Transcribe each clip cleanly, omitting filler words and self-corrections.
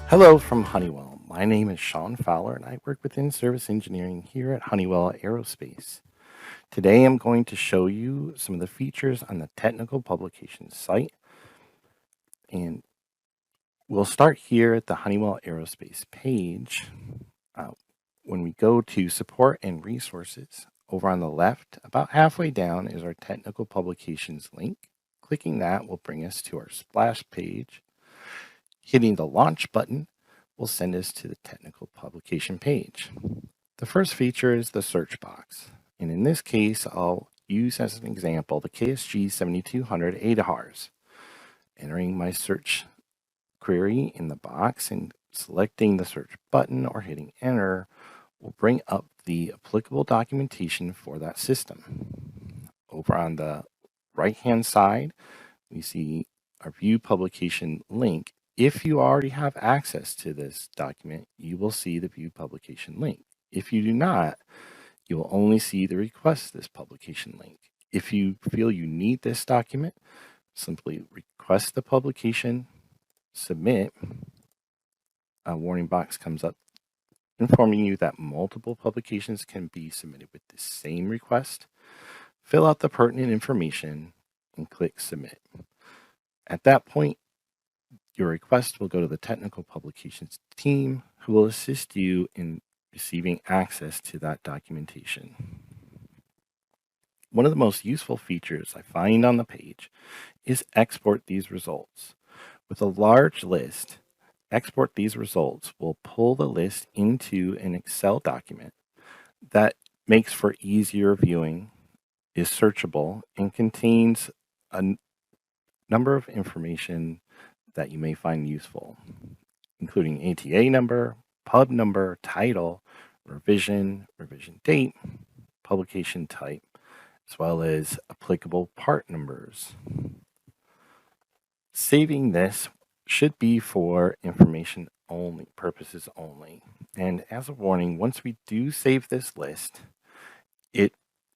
Hello from Honeywell. My name is Sean Fowler and I work within service engineering here at Honeywell Aerospace. Today I'm going to show you some of the features on the technical publications site, and we'll start here at the Honeywell Aerospace page. Uh, when we go to support and resources, over on the left, about halfway down, is our technical publications link. Clicking that will bring us to our splash page. Hitting the launch button will send us to the technical publication page. The first feature is the search box. And in this case, I'll use as an example the KSG 7200 ADARs. Entering my search query in the box and selecting the search button or hitting enter will bring up the applicable documentation for that system. Over on the right-hand side, we see our view publication link. If you already have access to this document, you will see the view publication link. If you do not, you will only see the request this publication link. If you feel you need this document, simply request the publication, submit. A warning box comes up informing you that multiple publications can be submitted with the same request. Fill out the pertinent information and click submit. At that point, your request will go to the technical publications team, who will assist you in receiving access to that documentation. One of the most useful features I find on the page is export these results. With a large list, export these results will pull the list into an Excel document that makes for easier viewing, is searchable, and contains a number of information that you may find useful, including ATA number, pub number, title, revision date, publication type, as well as applicable part numbers. Saving this should be for information only, purposes only. And as a warning, once we do save this list, it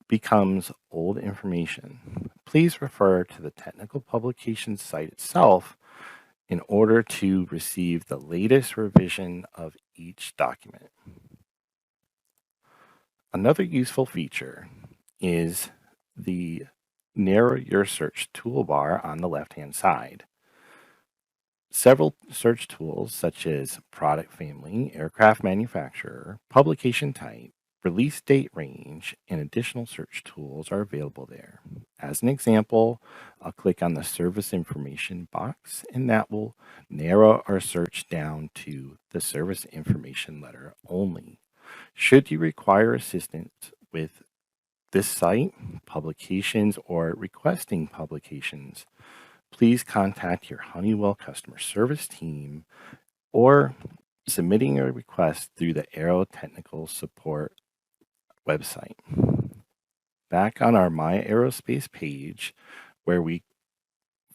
becomes old information. Please refer to the technical publications site itself in order to receive the latest revision of each document. Another useful feature is the narrow your search toolbar on the left-hand side. Several search tools such as product family, aircraft manufacturer, publication type, release date range, and additional search tools are available there. As an example, I'll click on the service information box, and that will narrow our search down to the service information letter only. Should you require assistance with this site, publications, or requesting publications, please contact your Honeywell customer service team or submitting a request through the Aero Technical Support website. Back on our My Aerospace page, where we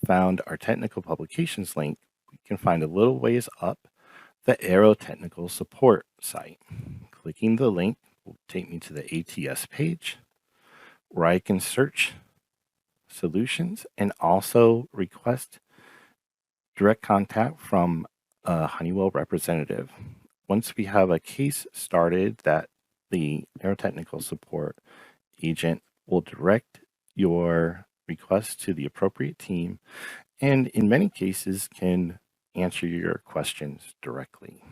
found our technical publications link, we can find a little ways up the Aero Technical Support site. Clicking the link will take me to the ATS page, where I can search solutions and also request direct contact from a Honeywell representative. Once we have a case started, that the aerotechnical support agent will direct your request to the appropriate team and in many cases can answer your questions directly.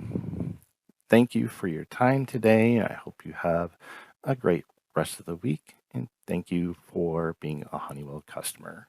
Thank you for your time today. I hope you have a great rest of the week, and thank you for being a Honeywell customer.